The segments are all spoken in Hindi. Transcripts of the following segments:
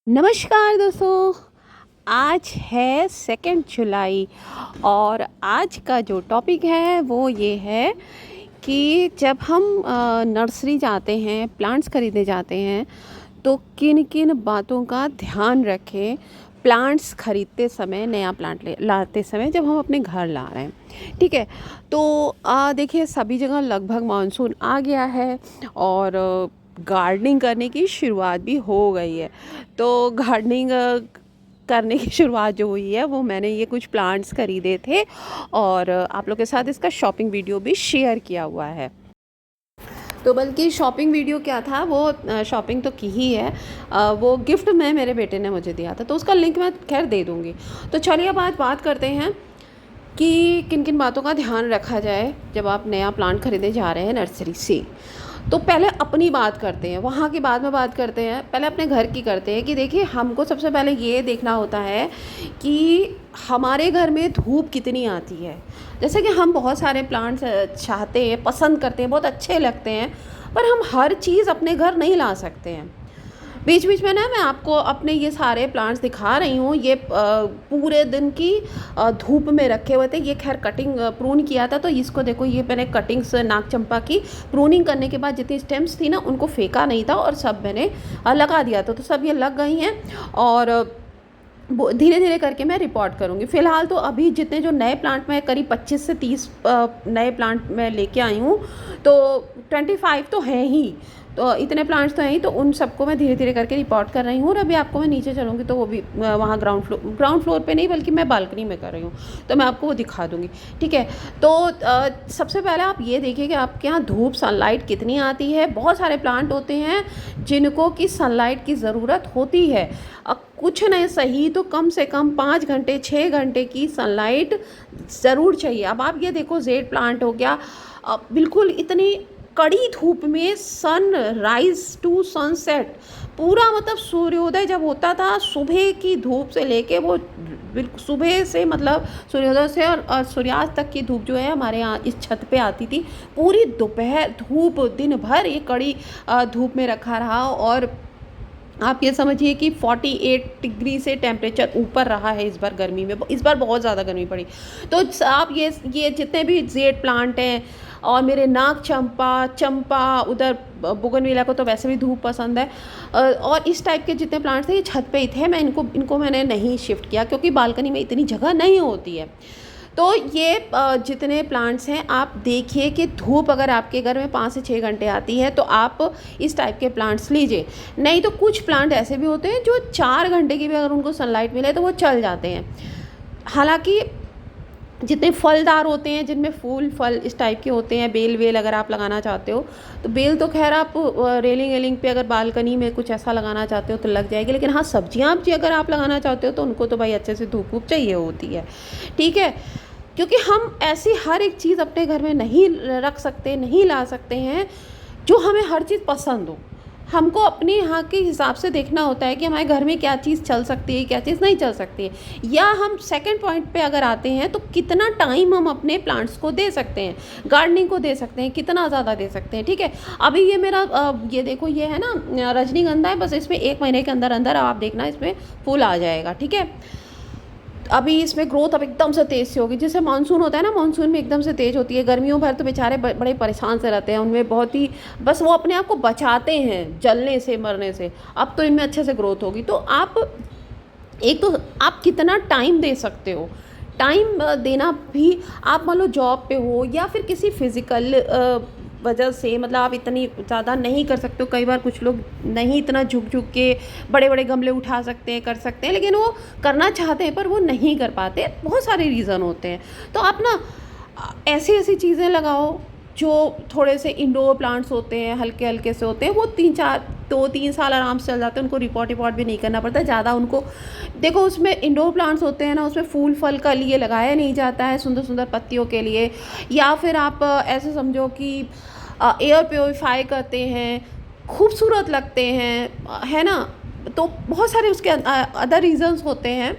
नमस्कार दोस्तों। आज है 2 जुलाई और आज का जो टॉपिक है वो ये है कि जब हम नर्सरी जाते हैं, प्लांट्स खरीदने जाते हैं तो किन किन बातों का ध्यान रखें प्लांट्स खरीदते समय, नया प्लांट लाते समय जब हम अपने घर ला रहे हैं। ठीक है। तो देखिए, सभी जगह लगभग मानसून आ गया है और गार्डनिंग करने की शुरुआत भी हो गई है। तो गार्डनिंग करने की शुरुआत जो हुई है वो मैंने ये कुछ प्लांट्स खरीदे थे और आप लोग के साथ इसका शॉपिंग वीडियो भी शेयर किया हुआ है। तो बल्कि शॉपिंग वीडियो क्या था, वो शॉपिंग तो की ही है, वो गिफ्ट में मेरे बेटे ने मुझे दिया था, तो उसका लिंक मैं खैर दे दूँगी। तो चलिए अब आज बात करते हैं कि किन किन बातों का ध्यान रखा जाए जब आप नया प्लांट खरीदने जा रहे हैं नर्सरी से। तो पहले अपनी बात करते हैं, वहाँ की बाद में बात करते हैं, पहले अपने घर की करते हैं कि देखिए, हमको सबसे पहले ये देखना होता है कि हमारे घर में धूप कितनी आती है। जैसे कि हम बहुत सारे प्लांट्स चाहते हैं, पसंद करते हैं, बहुत अच्छे लगते हैं, पर हम हर चीज़ अपने घर नहीं ला सकते हैं। बीच बीच में ना मैं आपको अपने ये सारे प्लांट्स दिखा रही हूँ। ये पूरे दिन की धूप में रखे हुए थे। ये खैर कटिंग प्रून किया था, तो इसको देखो, ये मैंने कटिंग्स नाग चंपा की प्रूनिंग करने के बाद जितनी स्टेम्स थी ना, उनको फेंका नहीं था और सब मैंने लगा दिया था। तो सब ये लग गई हैं और धीरे धीरे करके मैं रिपोर्ट करूँगी। फ़िलहाल तो अभी जितने जो नए प्लांट में करीब 25 से 30 नए प्लांट मैं लेके आई हूँ, तो 25 तो हैं ही। तो इतने प्लांट्स तो हैं ही, तो उन सबको मैं धीरे धीरे करके रिपोर्ट कर रही हूँ। और अभी आपको मैं नीचे चलूँगी तो वो भी वहाँ ग्राउंड फ्लोर पे नहीं, बल्कि मैं बालकनी में कर रही हूँ, तो मैं आपको वो दिखा दूँगी। ठीक है। तो सबसे पहले आप ये देखिए कि आपके यहाँ धूप, सनलाइट कितनी आती है। बहुत सारे प्लांट होते हैं जिनको कि सनलाइट की ज़रूरत होती है। कुछ नहीं सही तो कम से कम 5 घंटे 6 घंटे की सनलाइट ज़रूर चाहिए। अब आप ये देखो, जेड प्लांट हो गया, बिल्कुल इतनी कड़ी धूप में, सन राइज टू सनसेट, पूरा मतलब सूर्योदय जब होता था, सुबह की धूप से लेके वो बिल्कुल सुबह से, मतलब सूर्योदय से और सूर्यास्त तक की धूप जो है हमारे यहाँ इस छत पे आती थी। पूरी दोपहर धूप, दिन भर ये कड़ी धूप में रखा रहा और आप ये समझिए कि 48 डिग्री से टेम्परेचर ऊपर रहा है इस बार गर्मी में। इस बार बहुत ज़्यादा गर्मी पड़ी। तो आप ये जितने भी जेड प्लांट हैं और मेरे नाग चंपा, उधर बोगनविला को तो वैसे भी धूप पसंद है, और इस टाइप के जितने प्लांट्स थे ये छत पे ही थे। मैं इनको मैंने नहीं शिफ्ट किया क्योंकि बालकनी में इतनी जगह नहीं होती है। तो ये जितने प्लांट्स हैं, आप देखिए कि धूप अगर आपके घर में 5 से 6 घंटे आती है तो आप इस टाइप के प्लांट्स लीजिए। नहीं तो कुछ प्लांट ऐसे भी होते हैं जो 4 घंटे की भी अगर उनको सनलाइट मिले तो वो चल जाते हैं। हालांकि जितने फलदार होते हैं, जिनमें फूल फल इस टाइप के होते हैं, बेल वेल अगर आप लगाना चाहते हो तो बेल तो खैर आप रेलिंग वेलिंग पे अगर बालकनी में कुछ ऐसा लगाना चाहते हो तो लग जाएगी। लेकिन हाँ, सब्जियां भी अगर आप लगाना चाहते हो तो उनको तो भाई अच्छे से धूप वूप चाहिए होती है। ठीक है। क्योंकि हम ऐसी हर एक चीज़ अपने घर में नहीं रख सकते, नहीं ला सकते हैं जो हमें हर चीज़ पसंद हो। हमको अपने यहाँ के हिसाब से देखना होता है कि हमारे घर में क्या चीज़ चल सकती है, क्या चीज़ नहीं चल सकती है। या हम सेकंड पॉइंट पे अगर आते हैं तो कितना टाइम हम अपने प्लांट्स को दे सकते हैं, गार्डनिंग को दे सकते हैं, कितना ज़्यादा दे सकते हैं। ठीक है। अभी ये मेरा ये देखो, ये है ना रजनीगंधा है, बस इसमें 1 महीने के अंदर अंदर आप देखना इसमें फूल आ जाएगा। ठीक है। अभी इसमें ग्रोथ अब एकदम से तेज़ से होगी। जैसे मानसून होता है ना, मानसून में एकदम से तेज़ होती है। गर्मियों भर तो बेचारे बड़े परेशान से रहते हैं, उनमें बहुत ही बस वो अपने आप को बचाते हैं जलने से, मरने से। अब तो इनमें अच्छे से ग्रोथ होगी। तो आप एक तो आप कितना टाइम दे सकते हो, टाइम देना भी, आप मान लो जॉब पे हो या फिर किसी फिज़िकल वजह से, मतलब आप इतनी ज़्यादा नहीं कर सकते हो। कई बार कुछ लोग नहीं इतना झुक झुक के बड़े बड़े गमले उठा सकते हैं, कर सकते हैं, लेकिन वो करना चाहते हैं पर वो नहीं कर पाते। बहुत सारे रीज़न होते हैं। तो आप ना ऐसी ऐसी चीज़ें लगाओ जो थोड़े से इंडोर प्लांट्स होते हैं, हल्के हल्के से होते हैं, वो 2-3 साल आराम से चल जाते हैं। उनको रिपोर्ट भी नहीं करना पड़ता ज़्यादा उनको। देखो, उसमें इंडोर प्लांट्स होते हैं ना, उसमें फूल फल का लिए लगाया नहीं जाता है, सुंदर सुंदर पत्तियों के लिए। या फिर आप ऐसे समझो कि एयर प्योरीफाई करते हैं, खूबसूरत लगते हैं, है ना। तो बहुत सारे उसके अदर रीज़न्स होते हैं।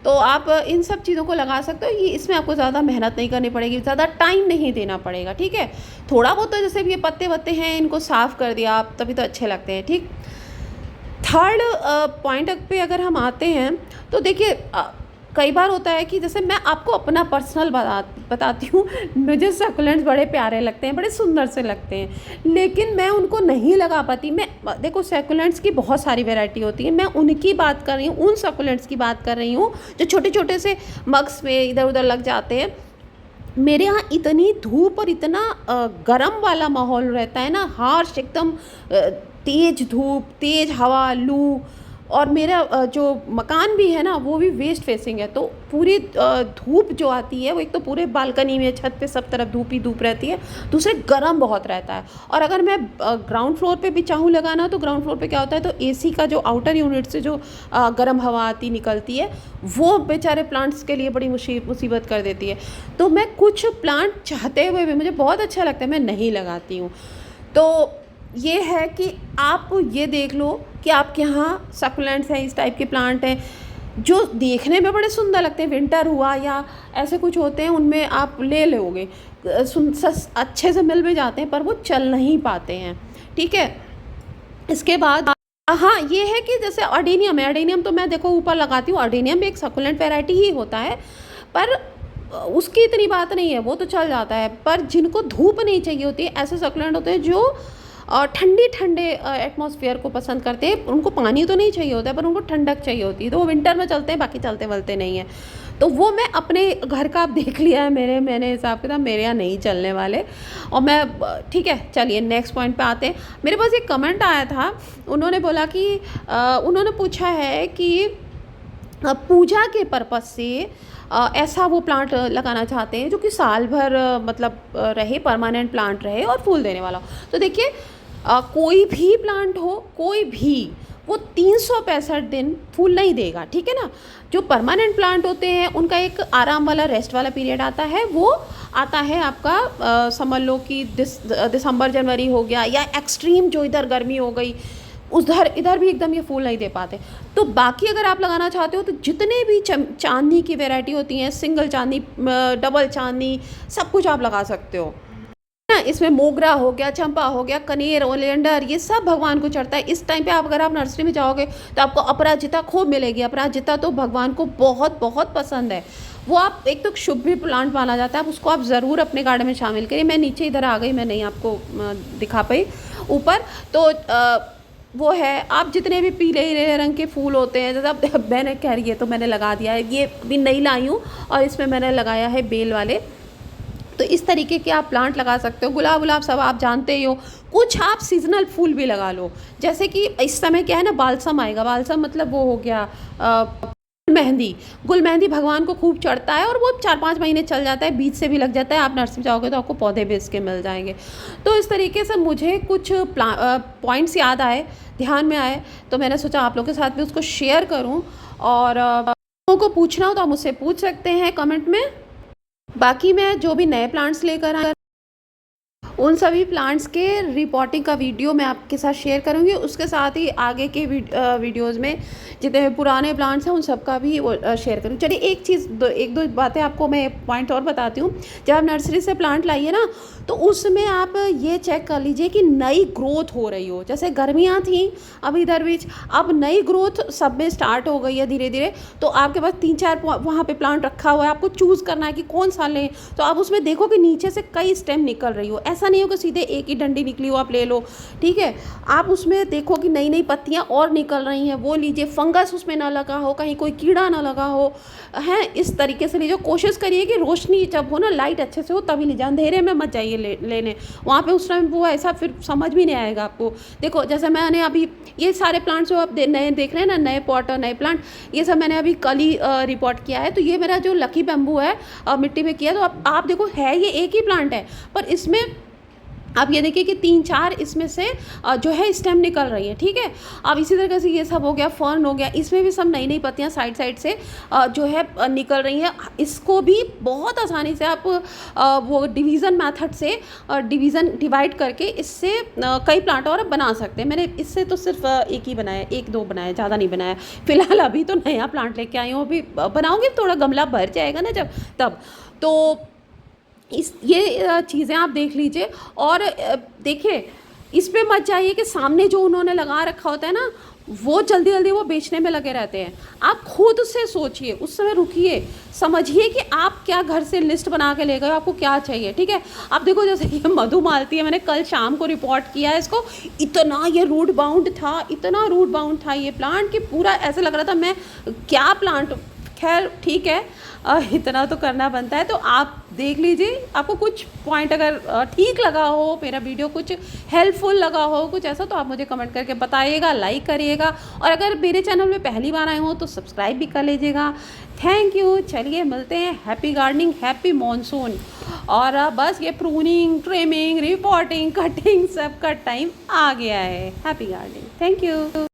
तो आप इन सब चीज़ों को लगा सकते हो। ये इसमें आपको ज़्यादा मेहनत नहीं करनी पड़ेगी, ज़्यादा टाइम नहीं देना पड़ेगा। ठीक है। थोड़ा बहुत तो जैसे भी ये पत्ते वत्ते हैं, इनको साफ़ कर दिया आप, तभी तो अच्छे लगते हैं। ठीक। थर्ड पॉइंट पे अगर हम आते हैं तो देखिए, कई बार होता है कि जैसे मैं आपको अपना पर्सनल बताती हूँ। मुझे सक्यूलेंट्स बड़े प्यारे लगते हैं, बड़े सुंदर से लगते हैं, लेकिन मैं उनको नहीं लगा पाती। मैं देखो, सक्यूलेंट्स की बहुत सारी वैरायटी होती है, मैं उनकी बात कर रही हूँ, उन सक्यूलेंट्स की बात कर रही हूँ जो छोटे छोटे से मग्स में इधर उधर लग जाते हैं। मेरे यहाँ इतनी धूप और इतना गर्म वाला माहौल रहता है ना, हार्श एकदम, तेज़ धूप, तेज़ हवा, लू। और मेरा जो मकान भी है ना वो भी वेस्ट फेसिंग है, तो पूरी धूप जो आती है वो एक तो पूरे बालकनी में, छत पे सब तरफ धूप ही धूप रहती है, दूसरे गर्म बहुत रहता है। और अगर मैं ग्राउंड फ्लोर पे भी चाहूँ लगाना, तो ग्राउंड फ्लोर पे क्या होता है, तो एसी का जो आउटर यूनिट से जो गर्म हवा आती निकलती है, वो बेचारे प्लांट्स के लिए बड़ी मुसीबत कर देती है। तो मैं कुछ प्लांट चाहते हुए भी, मुझे बहुत अच्छा लगता है, मैं नहीं लगाती हूँ। तो ये है कि आप ये देख लो कि आपके यहाँ सक्यूलेंट्स हैं, इस टाइप के प्लांट हैं जो देखने में बड़े सुंदर लगते हैं, विंटर हुआ या ऐसे कुछ होते हैं, उनमें आप ले लोगे, अच्छे से मिल भी जाते हैं, पर वो चल नहीं पाते हैं। ठीक है, इसके बाद हाँ ये है कि जैसे अर्डेनियम है, अर्डेनियम तो मैं देखो ऊपर लगाती हूँ, अर्डेनियम भी एक सक्यूलेंट वैरायटी ही होता है, पर उसकी इतनी बात नहीं है, वो तो चल जाता है। पर जिनको धूप नहीं चाहिए होती है, ऐसे सक्यूलेंट होते हैं जो ठंडी ठंडे एटमॉस्फेयर को पसंद करते हैं। उनको पानी तो नहीं चाहिए होता है, पर उनको ठंडक चाहिए होती है, तो वो विंटर में चलते हैं, बाकी चलते वलते नहीं हैं। तो वो मैं अपने घर का आप देख लिया है, मैंने हिसाब किताब मेरे यहाँ नहीं चलने वाले। और मैं ठीक है, चलिए नेक्स्ट पॉइंट पे आते हैं। मेरे पास एक कमेंट आया था, उन्होंने बोला कि उन्होंने पूछा है कि पूजा के पर्पज़ से ऐसा वो प्लांट लगाना चाहते हैं जो कि साल भर मतलब रहे, परमानेंट प्लांट रहे और फूल देने वाला हो। तो देखिए, कोई भी प्लांट हो, कोई भी, वो 365 दिन फूल नहीं देगा, ठीक है ना। जो परमानेंट प्लांट होते हैं उनका एक आराम वाला, रेस्ट वाला पीरियड आता है, वो आता है आपका समझ लो कि दिसंबर जनवरी हो गया, या एक्सट्रीम जो इधर गर्मी हो गई, इधर भी एकदम ये फूल नहीं दे पाते। तो बाकी अगर आप लगाना चाहते हो तो जितने भी चांदनी की वैरायटी होती हैं, सिंगल चांदनी, डबल चांदनी, सब कुछ आप लगा सकते हो ना। इसमें मोगरा हो गया, चंपा हो गया, कनेर, ओलियंडर, ये सब भगवान को चढ़ता है। इस टाइम पे आप अगर आप नर्सरी में जाओगे तो आपको अपराजिता खूब मिलेगी। अपराजिता तो भगवान को बहुत बहुत पसंद है। वो आप एक तो शुभ भी प्लांट माना जाता है, उसको आप ज़रूर अपने गार्डन में शामिल करिए। मैं नीचे इधर आ गई, मैं नहीं आपको दिखा पाई ऊपर। तो वो है, आप जितने भी पीले रंग के फूल होते हैं, जैसा मैंने कह रही है तो मैंने लगा दिया है, ये भी नई लाई हूँ और इसमें मैंने लगाया है बेल वाले। तो इस तरीके के आप प्लांट लगा सकते हो। गुलाब सब आप जानते ही हो। कुछ आप सीजनल फूल भी लगा लो, जैसे कि इस समय क्या है ना, बालसम आएगा। बालसम मतलब वो हो गया गुल मेहंदी भगवान को खूब चढ़ता है और वो 4-5 महीने चल जाता है, बीज से भी लग जाता है। आप नर्सरी जाओगे तो आपको पौधे बेच के मिल जाएंगे। तो इस तरीके से मुझे कुछ पॉइंट्स याद आए, ध्यान में आए, तो मैंने सोचा आप लोगों के साथ भी उसको शेयर करूं। और लोगों को पूछना हो तो आप मुझसे पूछ सकते हैं कमेंट में। बाकी मैं जो भी नए प्लांट्स लेकर आए, उन सभी प्लांट्स के रिपोर्टिंग का वीडियो मैं आपके साथ शेयर करूंगी। उसके साथ ही आगे के वीडियोज़ में जितने पुराने प्लांट्स हैं उन सब का भी शेयर करूँगी। चलिए एक चीज़, एक दो बातें आपको मैं पॉइंट और बताती हूँ। जब आप नर्सरी से प्लांट लाइए ना, तो उसमें आप ये चेक कर लीजिए कि नई ग्रोथ हो रही हो। जैसे गर्मियाँ थी अब इधर बीच, अब नई ग्रोथ सब में स्टार्ट हो गई है धीरे धीरे। तो आपके पास 3-4 वहाँ पे प्लांट रखा हुआ है, आपको चूज़ करना है कि कौन सा लें। तो आप उसमें देखो कि नीचे से कई स्टेम निकल रही हो, ऐसा नहीं हो कि सीधे एक ही डंडी निकली हो आप ले लो, ठीक है। आप उसमें देखो कि नई नई पत्तियाँ और निकल रही हैं, वो लीजिए। फंगस उसमें ना लगा हो, कहीं कोई कीड़ा ना लगा हो, हैं, इस तरीके से लीजिए। कोशिश करिए कि रोशनी जब हो ना, लाइट अच्छे से हो, तभी लीजिए। अंधेरे में मत जाइए लेने, वहाँ पे उस टाइम वो ऐसा फिर समझ भी नहीं आएगा आपको। देखो जैसे मैंने अभी ये सारे प्लांट्स जो आप नए देख रहे हैं ना, नए पॉट और नए प्लांट, ये सब मैंने अभी कल ही रिपोर्ट किया है। तो ये मेरा जो लकी बैम्बू है मिट्टी में किया, तो आप देखो है ये एक ही प्लांट है, पर इसमें आप ये देखिए कि 3-4 इसमें से जो है स्टेम निकल रही है, ठीक है। अब इसी तरीके से ये सब हो गया, फर्न हो गया, इसमें भी सब नई नई पत्तियां साइड से जो है निकल रही हैं। इसको भी बहुत आसानी से आप वो डिवीज़न मेथड से डिवाइड करके इससे कई प्लांट और बना सकते हैं। मैंने इससे तो सिर्फ एक ही बनाया, 1-2 बनाया, ज़्यादा नहीं बनाया फिलहाल। अभी तो नया प्लांट लेके आई हूँ, अभी बनाऊँगी, थोड़ा गमला भर जाएगा ना जब तब। तो ये चीज़ें आप देख लीजिए। और देखिए, इस पे मत जाइए कि सामने जो उन्होंने लगा रखा होता है ना, वो जल्दी जल्दी वो बेचने में लगे रहते हैं। आप खुद से सोचिए, उस समय रुकिए, समझिए कि आप क्या घर से लिस्ट बना के ले गए हो, आपको क्या चाहिए, ठीक है। अब देखो जैसे ये मधुमालती है, मैंने कल शाम को रिपोर्ट किया है इसको, इतना ये रूट बाउंड था, इतना रूट बाउंड था ये प्लांट कि पूरा ऐसे लग रहा था मैं क्या प्लांट। खैर ठीक है, इतना तो करना बनता है। तो आप देख लीजिए, आपको कुछ पॉइंट अगर ठीक लगा हो, मेरा वीडियो कुछ हेल्पफुल लगा हो, कुछ ऐसा, तो आप मुझे कमेंट करके बताइएगा, लाइक करिएगा, और अगर मेरे चैनल में पहली बार आए हो तो सब्सक्राइब भी कर लीजिएगा। Thank you. चलिए मिलते हैं। Happy gardening, happy monsoon. और बस ये प्रूनिंग, ट्रिमिंग, रिपोर्टिंग, कटिंग सब का टाइम आ गया है। Happy gardening. Thank you.